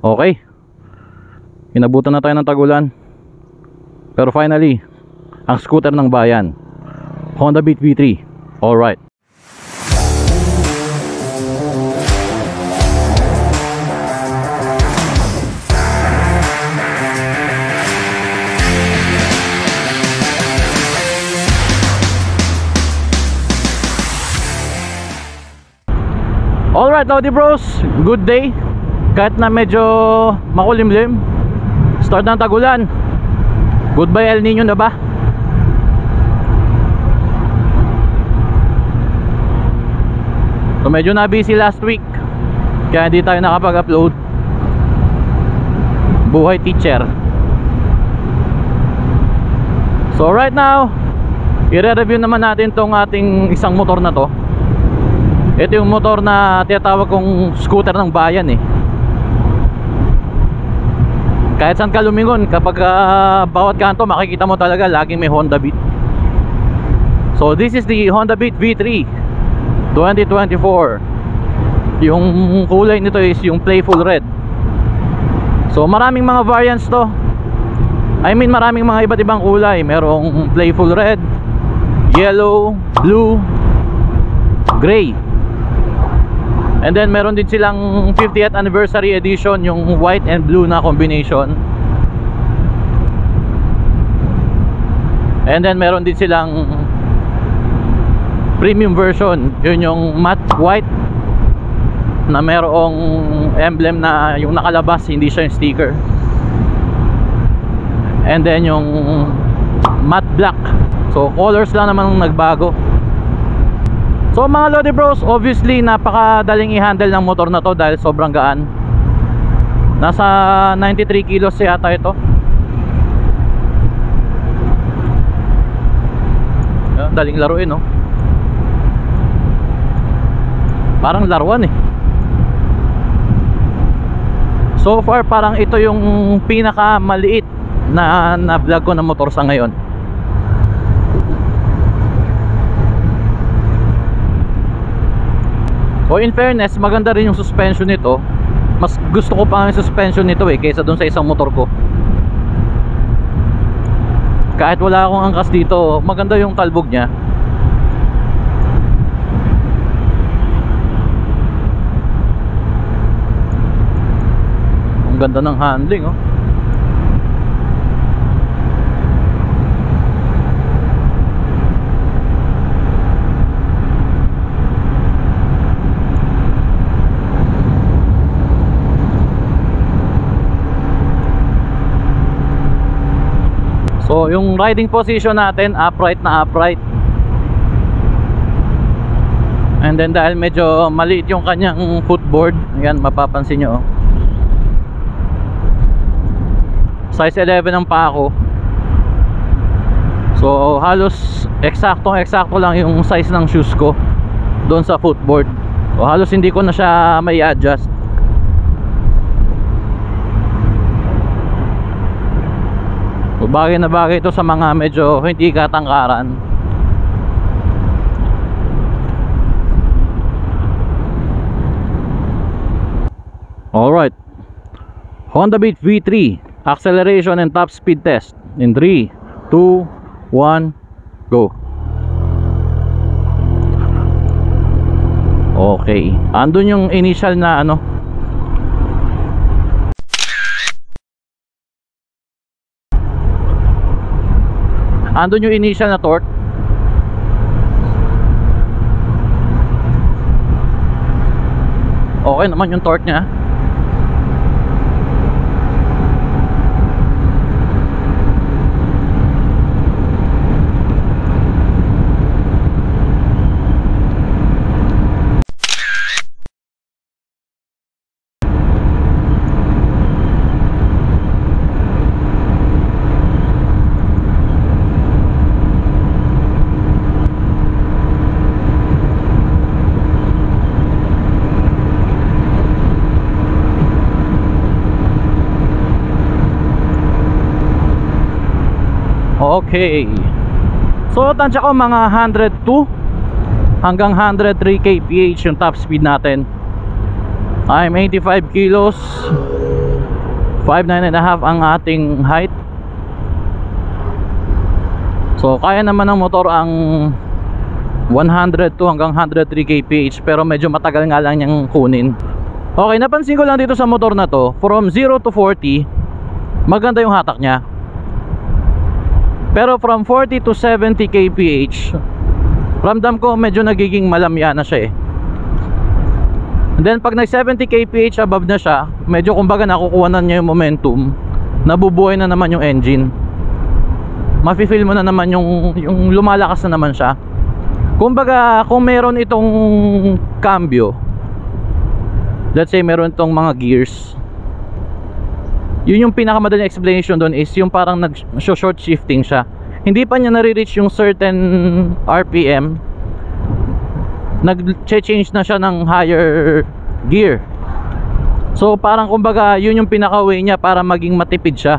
Okay, inabutan na tayo ng tagulan. Pero finally, ang scooter ng bayan, Honda Beat V3. Alright. Alright Lodi Bros, good day. Kahit na medyo makulimlim, start ng tagulan. Goodbye El Nino na ba? So medyo na busy last week, kaya hindi tayo nakapag-upload. Buhay teacher. So right now, i-review naman natin tong ating isang motor na to. Ito yung motor na tinatawag kong scooter ng bayan eh. Kahit saan ka lumingon, kapag bawat kanto makikita mo talaga laging may Honda Beat. So this is the Honda Beat V3 2024. Yung kulay nito is yung Playful Red. So maraming mga variants to. I mean maraming mga iba't ibang kulay. Merong Playful Red, Yellow, Blue, Gray. And then meron din silang 50th anniversary edition, yung white and blue na combination. And then meron din silang premium version, yun yung matte white na merong emblem na yung nakalabas, hindi siya yung sticker. And then yung matte black. So colors lang naman nagbago. So mga Lodi Bros, obviously napakadaling i-handle ng motor na to dahil sobrang gaan. Nasa 93 kilos yata ito. Daling laruin, no? Parang laruan eh. So far parang ito yung pinaka maliit na vlog ko ng motor sa ngayon. So in fairness, maganda rin yung suspension nito. Mas gusto ko pa yung suspension nito eh, kaysa dun sa isang motor ko. Kahit wala akong angkas dito, maganda yung talbog nya. Ang ganda ng handling, oh. So yung riding position natin, upright na upright. And then dahil medyo maliit yung kanyang footboard, ayan mapapansin nyo, oh. Size 11 ang paa ko. So halos eksakto lang yung size ng shoes ko doon sa footboard. So halos hindi ko na siya may adjust. Bagay na bagay ito sa mga medyo hindi katangkaran. Alright, Honda Beat V3 acceleration and top speed test in 3, 2, 1, go. Okay, andun yung initial na ano, andun yung initial na torque. Okay naman yung torque nya. Okay. So tansya ko mga 102 hanggang 103 kph yung top speed natin. I'm 85 kilos. 5'9.5" ang ating height. So kaya naman ng motor ang 102 hanggang 103 kph, pero medyo matagal nga lang niyang kunin. Okay, napansin ko lang dito sa motor na to, from 0 to 40 maganda yung hatak niya, pero from 40 to 70 kph ramdam ko medyo nagiging malamya na siya eh. And then pag nag 70 kph above na siya, medyo kumbaga nakukuha na niya yung momentum, nabubuhay na naman yung engine, mafe-feel mo na naman yung lumalakas na naman siya. Kumbaga kung meron itong cambio, let's say meron itong mga gears, yun yung pinakamadaling explanation doon, is yung parang nag-short shifting siya, hindi pa niya nare-reach yung certain RPM, nag-change na siya ng higher gear. So parang kumbaga yun yung pinaka-way niya para maging matipid siya,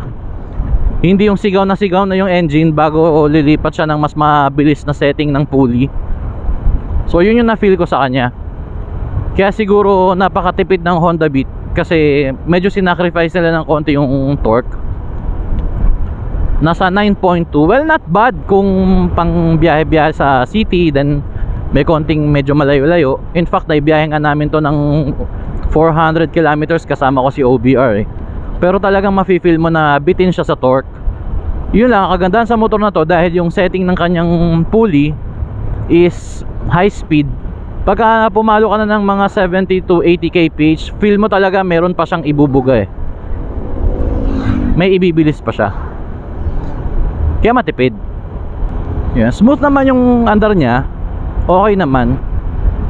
hindi yung sigaw na yung engine bago lilipat siya ng mas mabilis na setting ng pulley. So yun yung na-feel ko sa kanya, kaya siguro napakatipid ng Honda Beat, kasi medyo sinacrifice nila ng konti yung torque. Nasa 9.2, well not bad kung pang biyahe-biyahe sa city, then may konting medyo malayo-layo. In fact, naibiyahe nga namin to ng 400 kilometers kasama ko si OBR eh. Pero talagang mafe-feel mo na bitin siya sa torque. Yun lang, kagandahan sa motor na to, dahil yung setting ng kanyang pulley is high speed. Pagka pumalo ka na ng mga 70 to 80 kph, feel mo talaga meron pa siyang ibubuga eh, may ibibilis pa siya, kaya matipid. Yeah, smooth naman yung andar niya, okay naman.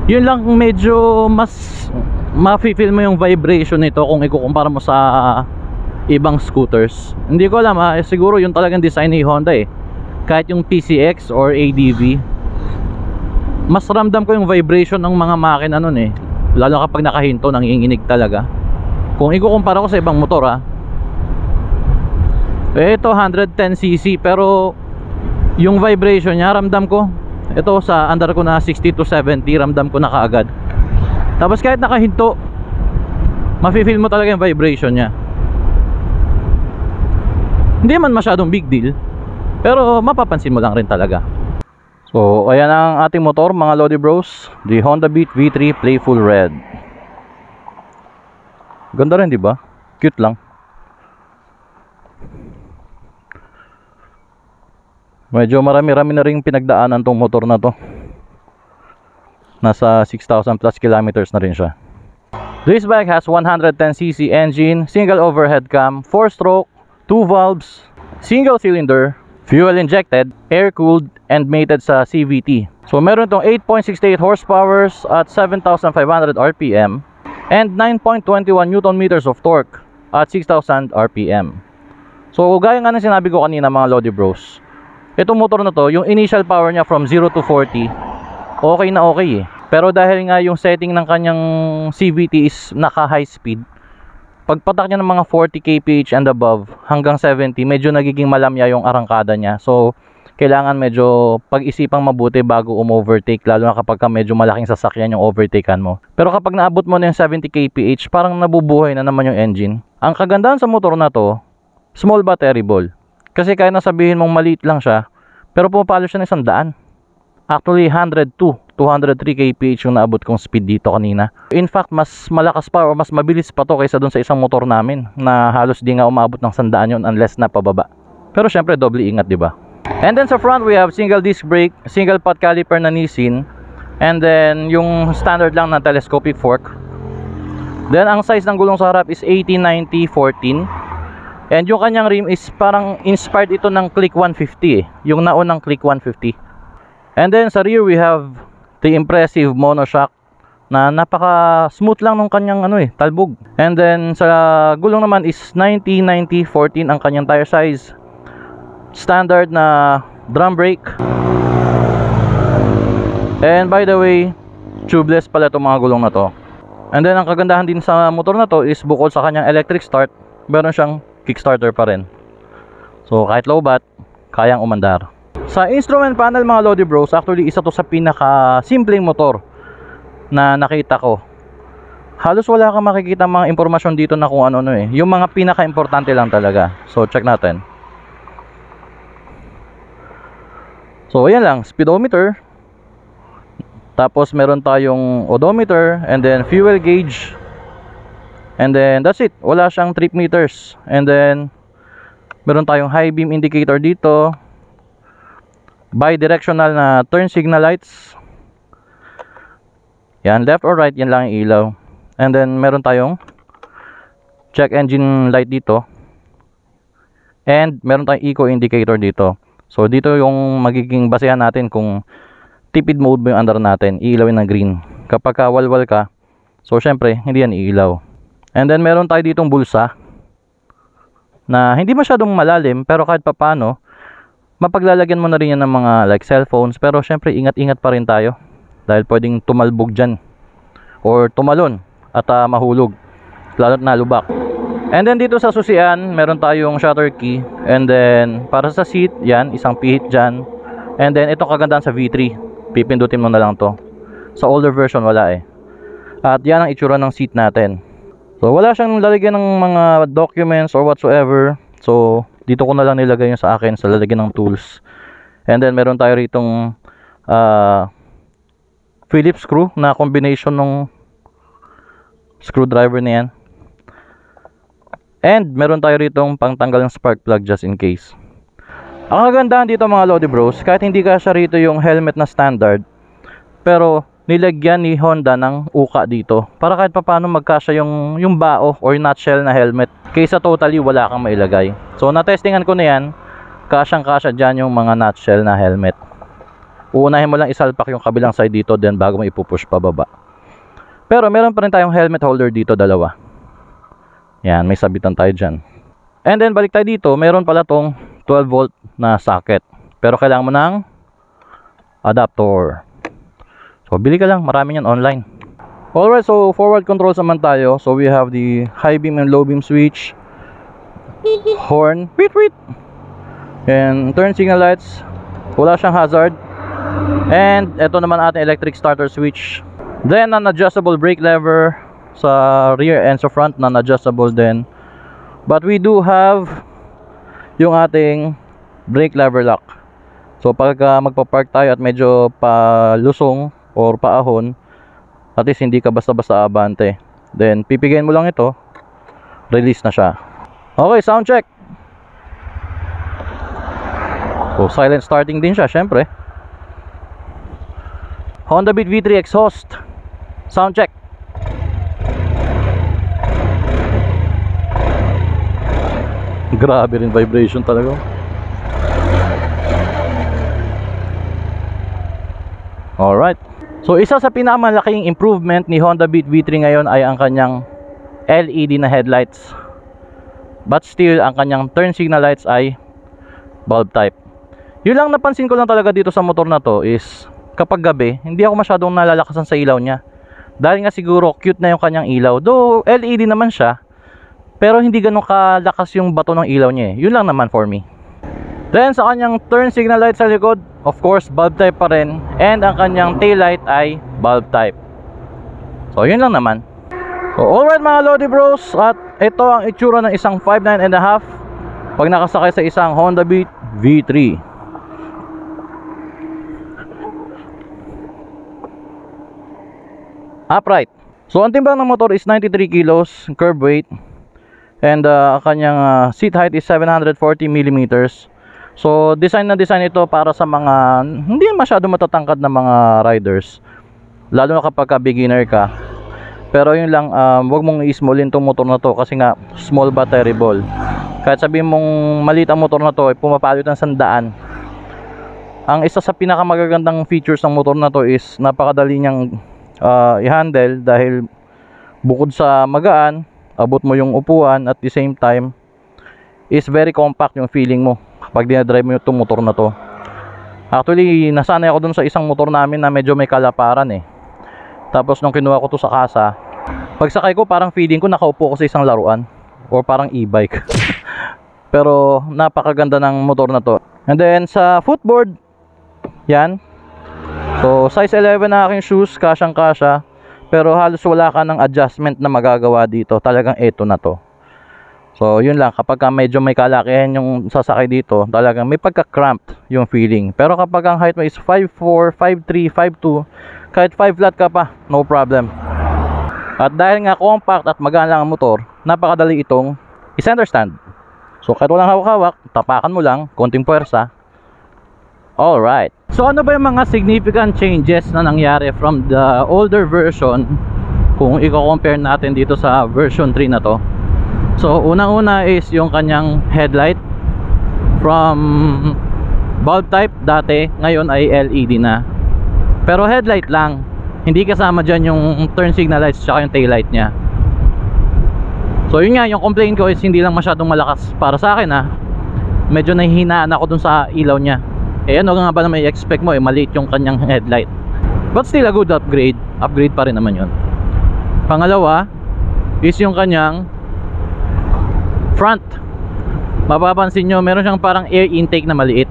Yun lang, medyo mas mafe-feel mo yung vibration nito kung ikukumpara mo sa ibang scooters. Hindi ko alam siguro yung talagang design ni Honda eh. Kahit yung PCX or ADV, mas ramdam ko yung vibration ng mga makina nun eh, lalo kapag nakahinto, nanginginig talaga. Kung ikukumpara ko sa ibang motor ito 110cc, pero yung vibration niya ramdam ko, ito sa andar ko na 60 to 70, ramdam ko na kaagad. Tapos kahit nakahinto, mafe-feel mo talaga yung vibration niya. Hindi man masyadong big deal, pero mapapansin mo lang rin talaga. So ayan ang ating motor mga Lodi Bros, the Honda Beat V3 Playful Red. Ganda rin, di ba? Cute lang. Medyo marami-rami na ring pinagdaanan tong motor na to. Nasa 6,000 plus kilometers na rin siya. This bike has 110cc engine, single overhead cam, 4-stroke, 2 valves, single cylinder, fuel injected, air cooled, and mated sa CVT. So meron itong 8.68 horsepower at 7,500 RPM and 9.21 Newton meters of torque at 6,000 RPM. So gaya nga ng sinabi ko kanina mga Lodi Bros, itong motor na to, yung initial power niya from 0 to 40, okay na okay eh. Pero dahil nga yung setting ng kanyang CVT is naka high speed, pagpatak niya ng mga 40 kph and above hanggang 70, medyo nagiging malamya yung arangkada niya. So kailangan medyo pag-isipang mabuti bago overtake, lalo na kapag medyo malaking sasakyan yung overtakean mo. Pero kapag naabot mo na yung 70 kph, parang nabubuhay na naman yung engine. Ang kagandahan sa motor na to, small but terrible. Kasi kaya na sabihin mong maliit lang siya, pero pumapalo siya ng 100. Actually 102 to 103 kph yung naabot kong speed dito kanina. In fact, mas malakas pa o mas mabilis pa to kaysa dun sa isang motor namin na halos di nga umabot ng 100 yun unless na pababa. Pero syempre doble ingat, di ba? And then sa front we have single disc brake, single pot caliper na Nissin, and then yung standard lang na telescopic fork. Then ang size ng gulong sa harap is 80-90-14. And yung kanyang rim is parang inspired ito ng Click 150 eh, yung naunang Click 150. And then sa rear we have the impressive monoshock na napaka smooth lang ng kanyang talbog. And then sa gulong naman is 90-90-14 ang kanyang tire size. Standard na drum brake. And by the way, tubeless pala itong mga gulong na to. And then ang kagandahan din sa motor na to is bukod sa kanyang electric start, meron siyang kickstarter pa rin. So kahit low bat, kayang umandar. Sa instrument panel mga Lodi Bros, actually isa to sa pinaka simpleng motor na nakita ko. halos wala kang makikita mga impormasyon dito na kung ano eh. Yung mga pinaka-importante lang talaga. So check natin. So ayan lang, speedometer. Tapos meron tayong odometer and then fuel gauge. And then that's it. Wala siyang trip meters. And then meron tayong high beam indicator dito. Bidirectional na turn signal lights. Yan, left or right, yan lang yung ilaw. And then meron tayong check engine light dito. And meron tayong eco indicator dito. So dito yung magiging basehan natin kung tipid mode mo yung andar natin. Iilawin na green. Kapag walwal ka, so syempre hindi yan iilaw. And then meron tayo ditong bulsa na hindi masyadong malalim, pero kahit papano mapaglalagyan mo na rin yan ng mga like cellphones. Pero syempre ingat-ingat pa rin tayo dahil pwedeng tumalbog dyan or tumalon at mahulog, lalo't na lubak. And then dito sa susian meron tayong shutter key. And then para sa seat, yan, isang pihit dyan. And then ito kagandahan sa V3, pipindutin mo na lang to. Sa older version wala eh. At yan ang itsura ng seat natin. So wala siyang lalagyan ng mga documents or whatsoever. So dito ko na lang nilagay yung sa akin sa lalagyan ng tools. And then meron tayo ritong Phillips screw na combination ng screwdriver na yan. And meron tayo ritong pangtanggal ng spark plug just in case. Ang kagandahan dito mga Lodi Bros, kahit hindi kasya rito yung helmet na standard, pero nilagyan ni Honda ng uka dito para kahit papaano magkasya yung bao or nutshell na helmet, kaysa totally wala kang mailagay. So na-testingan ko na yan, kasyang kasya dyan yung mga nutshell na helmet. Uunahin mo lang isalpak yung kabilang side dito, then bago mo ipupush pababa. Pero meron pa rin tayong helmet holder dito, dalawa. Yan, may sabitan tayo dyan. And then balik tayo dito, meron pala tong 12 volt na socket, pero kailangan mo ng adapter. So bili ka lang, marami yan online. Alright, so forward controls naman tayo. So we have the high beam and low beam switch, horn, wait, and turn signal lights. Wala siyang hazard. And ito naman ating electric starter switch. Then an adjustable brake lever sa rear and sa front, non-adjustable din. But we do have yung ating brake lever lock. So pagka magpa-park tayo at medyo palusong or paahon, at least hindi ka basta-basta abante. Then pipigayin mo lang ito, release na siya. Okay, sound check. So silent starting din siya, syempre. Honda Beat V3 exhaust, sound check. Grabe rin vibration talaga. Alright. So isa sa pinakamalaking improvement ni Honda Beat V3 ngayon ay ang kanyang LED na headlights. But still, ang kanyang turn signal lights ay bulb type. Yun lang napansin ko lang talaga dito sa motor na to is kapag gabi, hindi ako masyadong nalalakasan sa ilaw niya. Dahil nga siguro cute na yung kanyang ilaw. Though LED naman siya, pero hindi ganun kalakas yung bato ng ilaw niya eh. Yun lang naman for me. Then sa kanyang turn signal light sa likod, of course bulb type pa rin. And ang kanyang tail light ay bulb type. So yun lang naman. So alright mga Lodi Bros, at ito ang itsura ng isang 5.9.5 pag nakasakay sa isang Honda Beat V3. Upright. So ang timbang ng motor is 93 kilos curb weight. And kanyang seat height is 740 millimeters. So design na design ito para sa mga hindi masyado matatangkad na mga riders, lalo na kapag beginner ka. Pero yun lang, wag mong i-smallin tong motor na to kasi nga small but terrible. Kahit sabihin mong maliit ang motor na to, ay pumapalot ng 100. Ang isa sa pinakamagagandang features ng motor na to is napakadali niyang i-handle dahil bukod sa magaan, abot mo yung upuan, at the same time is very compact yung feeling mo pag dinadrive mo yung motor na to. Actually, nasanay ako dun sa isang motor namin na medyo may kalaparan eh. Tapos nung kinuha ko to sa kasa, pagsakay ko parang feeling ko nakaupo ko sa isang laruan or parang e-bike. Pero napakaganda ng motor na to. And then sa footboard, yan. So size 11 na aking shoes, kasyang kasya. pero halos wala ka ng adjustment na magagawa dito. Talagang ito na to. So yun lang, kapag medyo may kalakihan yung sasakay dito, talagang may pagka-cramped yung feeling. Pero kapag ang height mo is 5'4", 5'3", 5'2", kahit 5 flat ka pa, no problem. At dahil nga compact at magaan lang ang motor, napakadali itong i-center stand. So kahit walang hawak-hawak, tapakan mo lang, konting puwersa. Alright. So ano ba yung mga significant changes na nangyari from the older version kung i-compare natin dito sa version 3 na to? So unang-una is yung kanyang headlight. From bulb type dati, ngayon ay LED na. Pero headlight lang, hindi kasama dyan yung turn signal lights tsaka yung tail light nya. So yun nga, yung complaint ko is hindi lang masyadong malakas para sa akin ha. Medyo nahihinaan ako dun sa ilaw nya. Eh ano nga ba na may expect mo, maliit yung kanyang headlight. But still a good upgrade. Upgrade pa rin naman yun. Pangalawa is yung kanyang front. Mapapansin nyo, meron siyang parang air intake na maliit.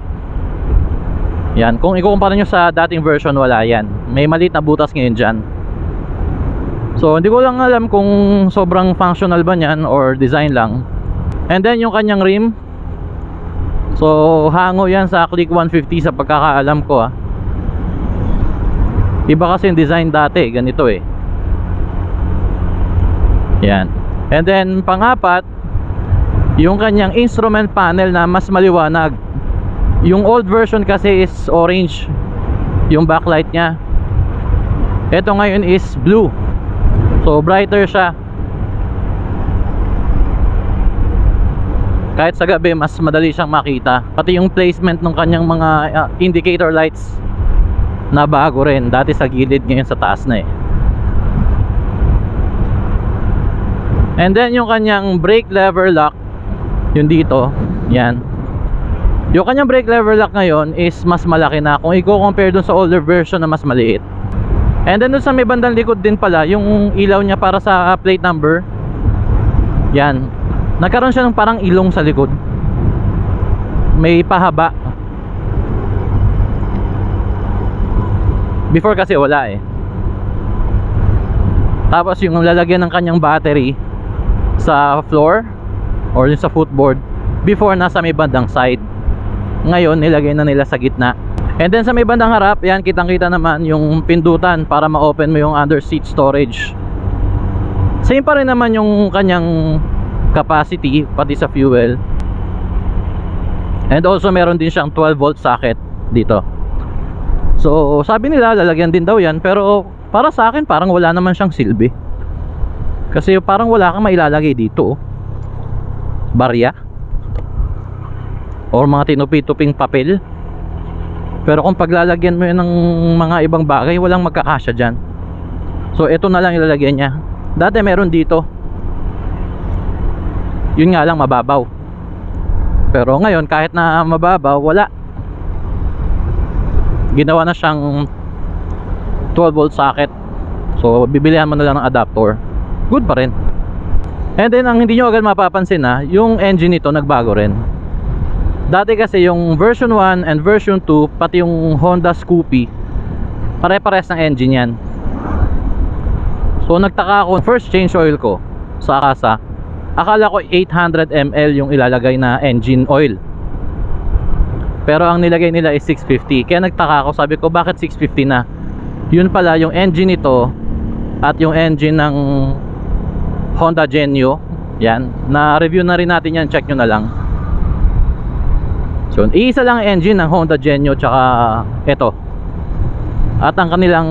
Yan, kung ikukumpara nyo sa dating version, wala yan. May maliit na butas ngayon dyan. So hindi ko lang alam kung sobrang functional ba yan or design lang. And then yung kanyang rim, so hango yan sa Click 150 sa pagkakaalam ko Iba kasi yung design dati, ganito Yan. And then pangapat, yung kanyang instrument panel na mas maliwanag. Yung old version kasi is orange yung backlight nya. Ito ngayon is blue. So brighter siya. Kahit sa gabi mas madali siyang makita. Pati yung placement ng kanyang mga indicator lights na bago rin. Dati sa gilid, ngayon sa taas na And then yung kanyang brake lever lock, yung dito, yan. Yung kanyang brake lever lock ngayon is mas malaki na kung i-compare dun sa older version na mas maliit. And then dun sa may bandang likod din pala, yung ilaw niya para sa plate number, yan, nagkaroon siya ng parang ilong sa likod. May pahaba. Before kasi wala Tapos yung lalagyan ng kanyang battery sa floor or sa footboard, before nasa may bandang side, ngayon nilagay na nila sa gitna. And then sa may bandang harap, yan, kitang kita naman yung pindutan para ma-open mo yung under seat storage. Same pa rin naman yung kanyang capacity, pati sa fuel. And also meron din siyang 12 volt socket dito. So sabi nila lalagyan din daw yan, pero para sa akin parang wala naman siyang silbi. Kasi parang wala kang mailalagay dito barya or mga tinupi-tuping papel. Pero kung paglalagyan mo yun ng mga ibang bagay, walang magkakasya dyan. So ito na lang ilalagyan niya. Dati meron dito, yun nga lang mababaw. Pero ngayon kahit na mababaw, wala. Ginawa na siyang 12 volt socket. So bibilihan mo na lang ng adapter. Good pa rin. And then ang hindi nyo agad mapapansin yung engine nito nagbago rin. Dati kasi yung version 1 and version 2, pati yung Honda Scoopy, pare-pares ng engine yan. So nagtaka ako, first change oil ko sa Akasa, akala ko 800 ml yung ilalagay na engine oil, pero ang nilagay nila is 650. Kaya nagtaka ako, sabi ko bakit 650 na? Yun pala yung engine nito at yung engine ng Honda Genio. Yan, na-review na rin natin yan, check nyo na lang. So isa lang engine ng Honda Genio tsaka ito. At ang kanilang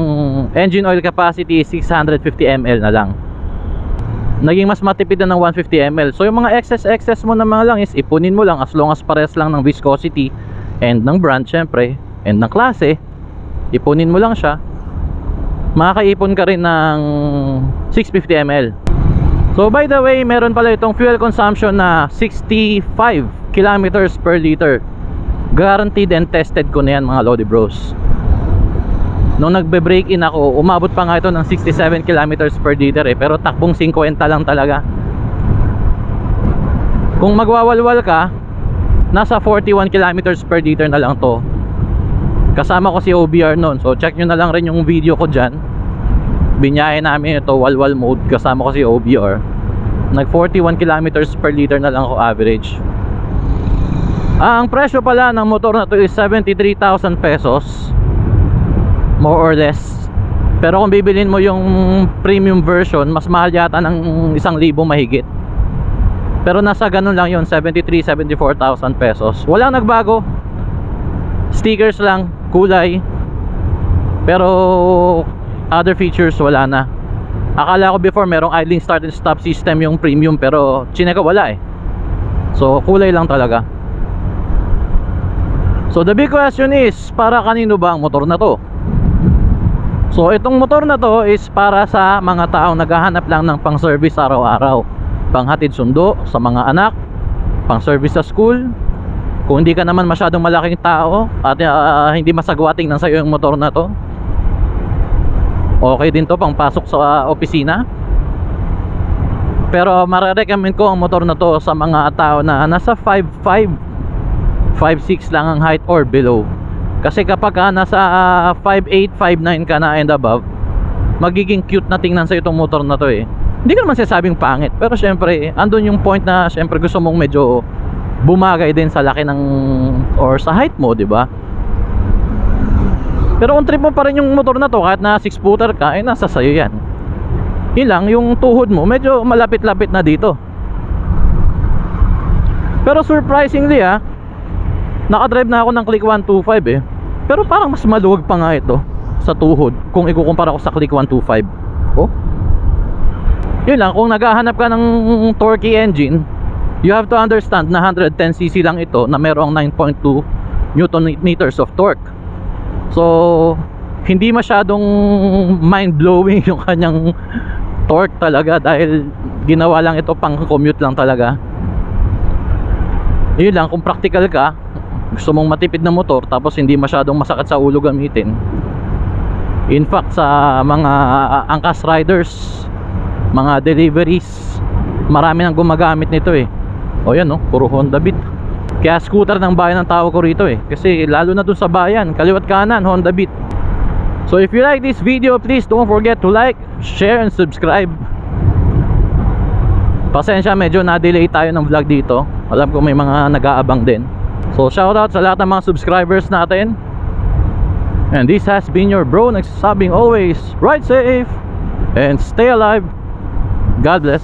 engine oil capacity is 650 ml na lang. Naging mas matipid na ng 150 ml. So yung mga excess mo na mga lang is ipunin mo lang, as long as pares lang ng viscosity and ng brand syempre and ng klase, ipunin mo lang siya, makakaipon ka rin ng 650 ml. So by the way, meron pala itong fuel consumption na 65 kilometers per liter. Guaranteed and tested ko na yan mga Lodi Bros. Nung nagbe-break in ako, umabot pa nga ito ng 67 kilometers per liter pero takbong 50 lang talaga. Kung magwawalwal ka, nasa 41 kilometers per liter na lang to. Kasama ko si OBR noon, so check nyo na lang rin yung video ko dyan. Binyahe namin ito walwal mode, kasama ko si OBR. Nag 41 kilometers per liter na lang ako average. Ang presyo pala ng motor na to is 73,000 pesos, more or less. Pero kung bibilin mo yung premium version, mas mahal yata ng 1,000 mahigit. Pero nasa ganun lang yun, 74,000 pesos. Walang nagbago, stickers lang, kulay, pero other features wala na. Akala ko before merong idling start and stop system yung premium, pero chineka wala eh. So kulay lang talaga. So the big question is, para kanino ba ang motor na to? So itong motor na to is para sa mga taong naghahanap lang ng pang service araw-araw, panghatid sundo sa mga anak, pang service sa school. Kung hindi ka naman masyadong malaking tao at hindi masagwa tingnan sa'yo yung motor na to, okay din to pang pasok sa opisina. Pero marerecommend ko ang motor na to sa mga tao na nasa 5'5", 5'6" lang ang height or below. Kasi kapag nasa 5'8", 5'9" ka na and above, magiging cute na tingnan sa itong motor na to eh. Hindi ko naman sasabing pangit, pero syempre andun yung point na syempre gusto mong medyo bumagay din sa laki ng or sa height mo, di ba? Pero kung trip mo pa rin yung motor na to, kahit na 6-footer ka, eh nasa sayo yan. Yun lang, yung tuhod mo medyo malapit-lapit na dito. Pero surprisingly nakadrive na ako ng Click 125 eh. Pero parang mas maluwag pa nga ito sa tuhod kung ikukumpara ko sa Click 125. Oh, yun lang, kung naghahanap ka ng torquey engine, you have to understand na 110cc lang ito na merong 9.2 Newton meters of torque. So hindi masyadong mind-blowing yung kanyang torque talaga, dahil ginawa lang ito pang commute lang talaga. Yun lang, kung practical ka, gusto mong matipid na motor tapos hindi masyadong masakit sa ulo gamitin. In fact, sa mga angkas riders, mga deliveries, marami nang gumagamit nito eh. O yan puro Honda Beat. Kaya scooter ng bayan ang tawag ko rito eh, kasi lalo na dun sa bayan, kaliwat kanan Honda Beat. So if you like this video, please don't forget to like, share and subscribe. Pasensya, medyo na-delay tayo ng vlog dito. Alam ko may mga nag-aabang din. So shoutout sa lahat ng mga subscribers natin. And this has been your bro nagsasabing always ride safe and stay alive. God bless.